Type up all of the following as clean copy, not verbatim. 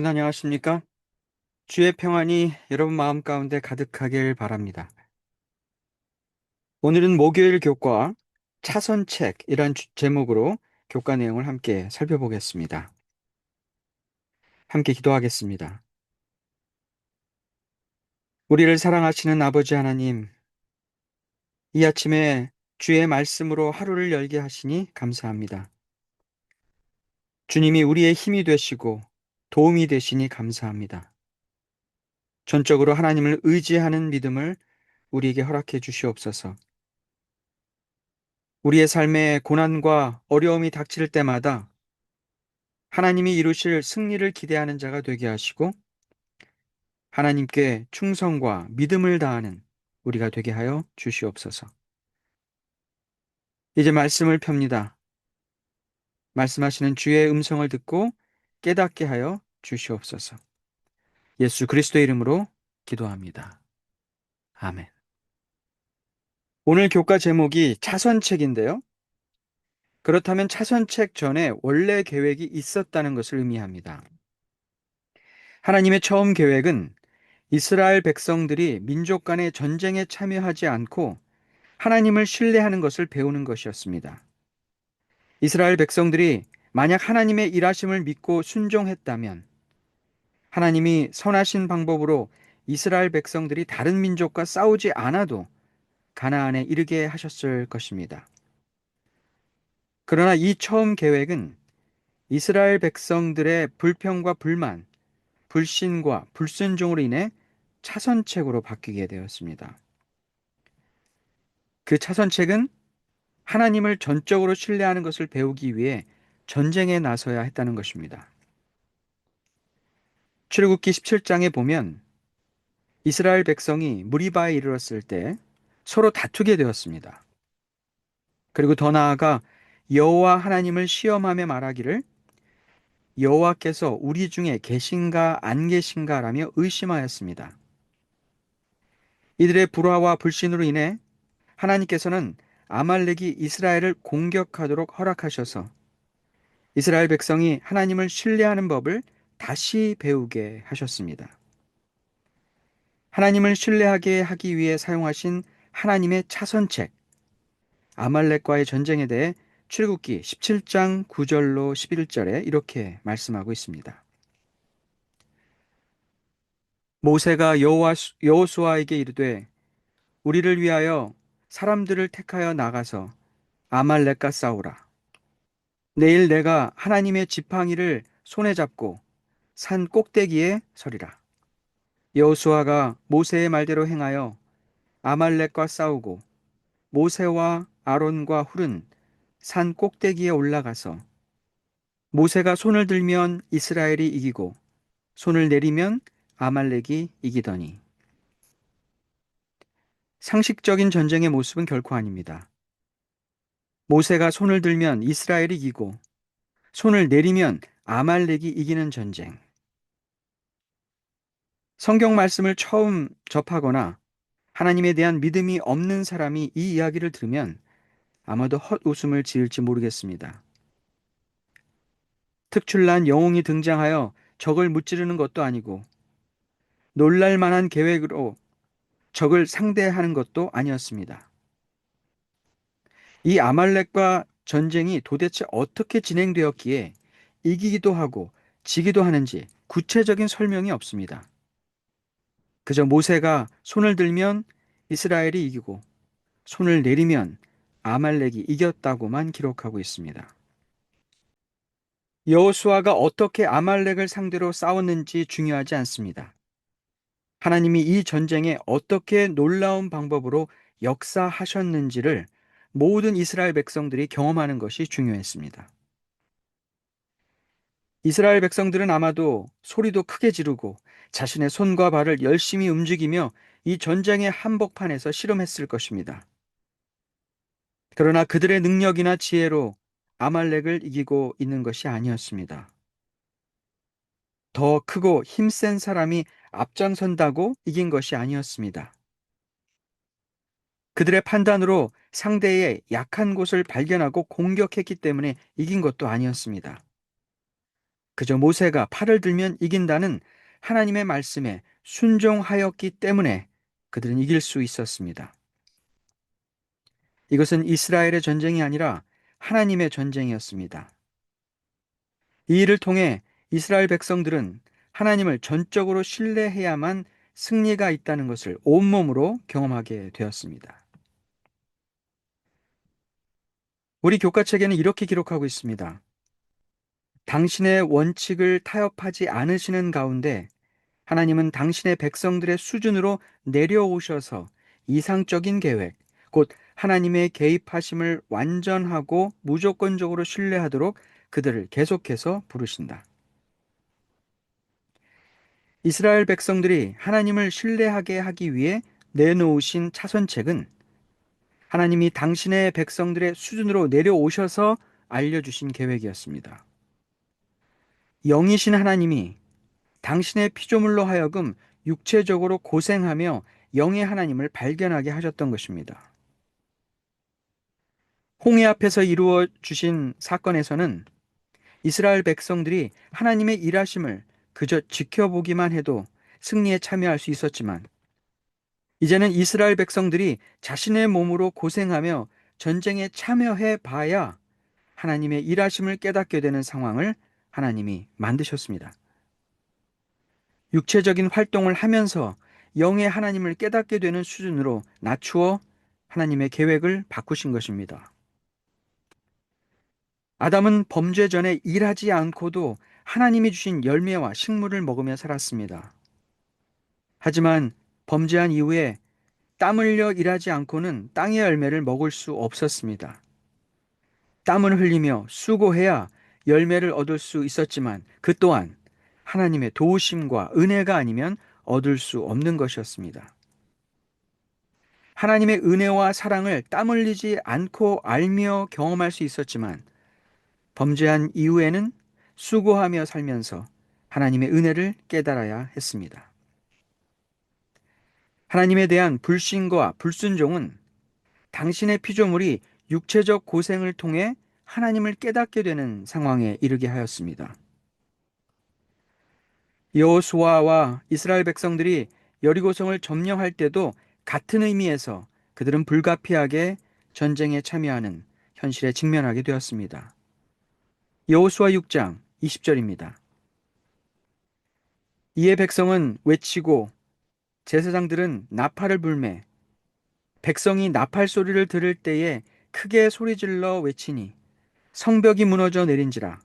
여러분 안녕하십니까? 주의 평안이 여러분 마음 가운데 가득하길 바랍니다. 오늘은 목요일 교과 차선책이란 제목으로 교과 내용을 함께 살펴보겠습니다. 함께 기도하겠습니다. 우리를 사랑하시는 아버지 하나님, 이 아침에 주의 말씀으로 하루를 열게 하시니 감사합니다. 주님이 우리의 힘이 되시고 도움이 되시니 감사합니다. 전적으로 하나님을 의지하는 믿음을 우리에게 허락해 주시옵소서. 우리의 삶에 고난과 어려움이 닥칠 때마다 하나님이 이루실 승리를 기대하는 자가 되게 하시고 하나님께 충성과 믿음을 다하는 우리가 되게 하여 주시옵소서. 이제 말씀을 펴니다. 말씀하시는 주의 음성을 듣고 깨닫게 하여 주시옵소서. 예수 그리스도의 이름으로 기도합니다. 아멘. 오늘 교과 제목이 차선책인데요. 그렇다면 차선책 전에 원래 계획이 있었다는 것을 의미합니다. 하나님의 처음 계획은 이스라엘 백성들이 민족 간의 전쟁에 참여하지 않고 하나님을 신뢰하는 것을 배우는 것이었습니다. 이스라엘 백성들이 만약 하나님의 일하심을 믿고 순종했다면 하나님이 선하신 방법으로 이스라엘 백성들이 다른 민족과 싸우지 않아도 가나안에 이르게 하셨을 것입니다. 그러나 이 처음 계획은 이스라엘 백성들의 불평과 불만, 불신과 불순종으로 인해 차선책으로 바뀌게 되었습니다. 그 차선책은 하나님을 전적으로 신뢰하는 것을 배우기 위해 전쟁에 나서야 했다는 것입니다. 출애굽기 17장에 보면 이스라엘 백성이 무리바에 이르렀을 때 서로 다투게 되었습니다. 그리고 더 나아가 여호와 하나님을 시험하며 말하기를 여호와께서 우리 중에 계신가 안 계신가라며 의심하였습니다. 이들의 불화와 불신으로 인해 하나님께서는 아말렉이 이스라엘을 공격하도록 허락하셔서 이스라엘 백성이 하나님을 신뢰하는 법을 다시 배우게 하셨습니다. 하나님을 신뢰하게 하기 위해 사용하신 하나님의 차선책, 아말렉과의 전쟁에 대해 출애굽기 17장 9절로 11절에 이렇게 말씀하고 있습니다. 모세가 여호수아에게 이르되 우리를 위하여 사람들을 택하여 나가서 아말렉과 싸우라. 내일 내가 하나님의 지팡이를 손에 잡고 산 꼭대기에 서리라. 여호수아가 모세의 말대로 행하여 아말렉과 싸우고 모세와 아론과 훌은 산 꼭대기에 올라가서 모세가 손을 들면 이스라엘이 이기고 손을 내리면 아말렉이 이기더니. 상식적인 전쟁의 모습은 결코 아닙니다. 모세가 손을 들면 이스라엘이 이기고 손을 내리면 아말렉이 이기는 전쟁. 성경 말씀을 처음 접하거나 하나님에 대한 믿음이 없는 사람이 이 이야기를 들으면 아마도 헛웃음을 지을지 모르겠습니다. 특출난 영웅이 등장하여 적을 무찌르는 것도 아니고 놀랄 만한 계획으로 적을 상대하는 것도 아니었습니다. 이 아말렉과 전쟁이 도대체 어떻게 진행되었기에 이기기도 하고 지기도 하는지 구체적인 설명이 없습니다. 그저 모세가 손을 들면 이스라엘이 이기고 손을 내리면 아말렉이 이겼다고만 기록하고 있습니다. 여호수아가 어떻게 아말렉을 상대로 싸웠는지 중요하지 않습니다. 하나님이 이 전쟁에 어떻게 놀라운 방법으로 역사하셨는지를 모든 이스라엘 백성들이 경험하는 것이 중요했습니다. 이스라엘 백성들은 아마도 소리도 크게 지르고 자신의 손과 발을 열심히 움직이며 이 전쟁의 한복판에서 씨름했을 것입니다. 그러나 그들의 능력이나 지혜로 아말렉을 이기고 있는 것이 아니었습니다. 더 크고 힘센 사람이 앞장선다고 이긴 것이 아니었습니다. 그들의 판단으로 상대의 약한 곳을 발견하고 공격했기 때문에 이긴 것도 아니었습니다. 그저 모세가 팔을 들면 이긴다는 하나님의 말씀에 순종하였기 때문에 그들은 이길 수 있었습니다. 이것은 이스라엘의 전쟁이 아니라 하나님의 전쟁이었습니다. 이 일을 통해 이스라엘 백성들은 하나님을 전적으로 신뢰해야만 승리가 있다는 것을 온몸으로 경험하게 되었습니다. 우리 교과책에는 이렇게 기록하고 있습니다. 당신의 원칙을 타협하지 않으시는 가운데 하나님은 당신의 백성들의 수준으로 내려오셔서 이상적인 계획, 곧 하나님의 개입하심을 완전하고 무조건적으로 신뢰하도록 그들을 계속해서 부르신다. 이스라엘 백성들이 하나님을 신뢰하게 하기 위해 내놓으신 차선책은 하나님이 당신의 백성들의 수준으로 내려오셔서 알려주신 계획이었습니다. 영이신 하나님이 당신의 피조물로 하여금 육체적으로 고생하며 영의 하나님을 발견하게 하셨던 것입니다. 홍해 앞에서 이루어 주신 사건에서는 이스라엘 백성들이 하나님의 일하심을 그저 지켜보기만 해도 승리에 참여할 수 있었지만 이제는 이스라엘 백성들이 자신의 몸으로 고생하며 전쟁에 참여해 봐야 하나님의 일하심을 깨닫게 되는 상황을 하나님이 만드셨습니다. 육체적인 활동을 하면서 영의 하나님을 깨닫게 되는 수준으로 낮추어 하나님의 계획을 바꾸신 것입니다. 아담은 범죄 전에 일하지 않고도 하나님이 주신 열매와 식물을 먹으며 살았습니다. 하지만 범죄한 이후에 땀 흘려 일하지 않고는 땅의 열매를 먹을 수 없었습니다. 땀을 흘리며 수고해야 열매를 얻을 수 있었지만 그 또한 하나님의 도우심과 은혜가 아니면 얻을 수 없는 것이었습니다. 하나님의 은혜와 사랑을 땀 흘리지 않고 알며 경험할 수 있었지만 범죄한 이후에는 수고하며 살면서 하나님의 은혜를 깨달아야 했습니다. 하나님에 대한 불신과 불순종은 당신의 피조물이 육체적 고생을 통해 하나님을 깨닫게 되는 상황에 이르게 하였습니다. 여호수아와 이스라엘 백성들이 여리고성을 점령할 때도 같은 의미에서 그들은 불가피하게 전쟁에 참여하는 현실에 직면하게 되었습니다. 여호수아 6장 20절입니다. 이에 백성은 외치고 제사장들은 나팔을 불매 백성이 나팔 소리를 들을 때에 크게 소리질러 외치니 성벽이 무너져 내린지라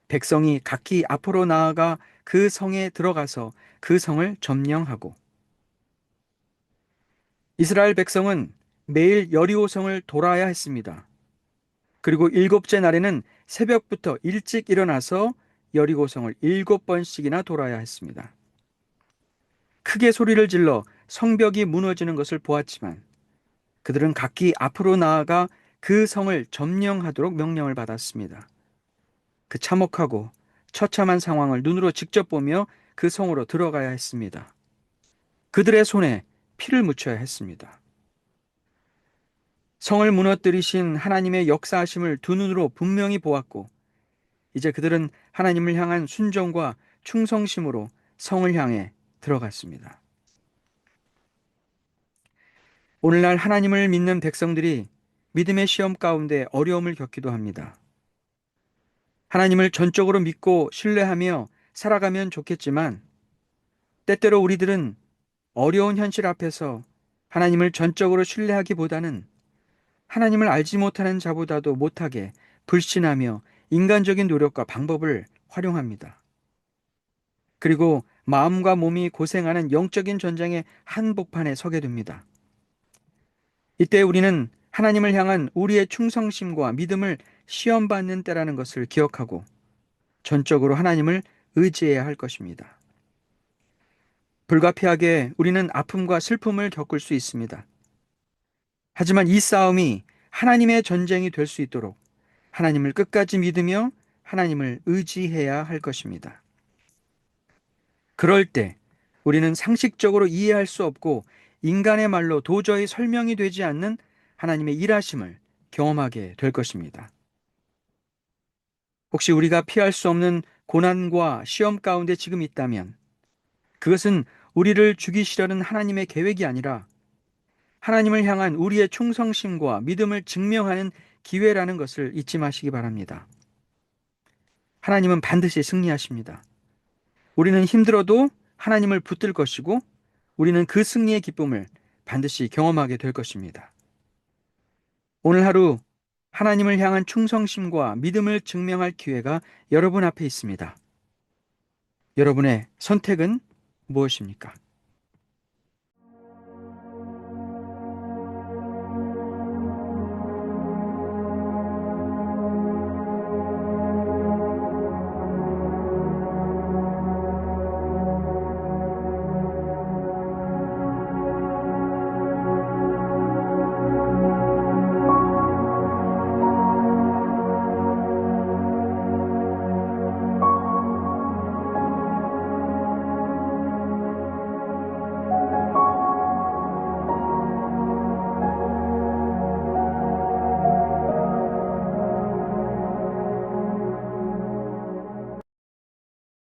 백성이 각기 앞으로 나아가 그 성에 들어가서 그 성을 점령하고 이스라엘 백성은 매일 여리고성을 돌아야 했습니다. 그리고 일곱째 날에는 새벽부터 일찍 일어나서 여리고성을 7번씩이나 돌아야 했습니다. 크게 소리를 질러 성벽이 무너지는 것을 보았지만 그들은 각기 앞으로 나아가 그 성을 점령하도록 명령을 받았습니다. 그 참혹하고 처참한 상황을 눈으로 직접 보며 그 성으로 들어가야 했습니다. 그들의 손에 피를 묻혀야 했습니다. 성을 무너뜨리신 하나님의 역사하심을 두 눈으로 분명히 보았고 이제 그들은 하나님을 향한 순종과 충성심으로 성을 향해 들어갔습니다. 오늘날 하나님을 믿는 백성들이 믿음의 시험 가운데 어려움을 겪기도 합니다. 하나님을 전적으로 믿고 신뢰하며 살아가면 좋겠지만 때때로 우리들은 어려운 현실 앞에서 하나님을 전적으로 신뢰하기보다는 하나님을 알지 못하는 자보다도 못하게 불신하며 인간적인 노력과 방법을 활용합니다. 그리고 마음과 몸이 고생하는 영적인 전쟁의 한복판에 서게 됩니다. 이때 우리는 하나님을 향한 우리의 충성심과 믿음을 시험받는 때라는 것을 기억하고 전적으로 하나님을 의지해야 할 것입니다. 불가피하게 우리는 아픔과 슬픔을 겪을 수 있습니다. 하지만 이 싸움이 하나님의 전쟁이 될 수 있도록 하나님을 끝까지 믿으며 하나님을 의지해야 할 것입니다. 그럴 때 우리는 상식적으로 이해할 수 없고 인간의 말로 도저히 설명이 되지 않는 하나님의 일하심을 경험하게 될 것입니다. 혹시 우리가 피할 수 없는 고난과 시험 가운데 지금 있다면 그것은 우리를 죽이시려는 하나님의 계획이 아니라 하나님을 향한 우리의 충성심과 믿음을 증명하는 기회라는 것을 잊지 마시기 바랍니다. 하나님은 반드시 승리하십니다. 우리는 힘들어도 하나님을 붙들 것이고 우리는 그 승리의 기쁨을 반드시 경험하게 될 것입니다. 오늘 하루 하나님을 향한 충성심과 믿음을 증명할 기회가 여러분 앞에 있습니다. 여러분의 선택은 무엇입니까?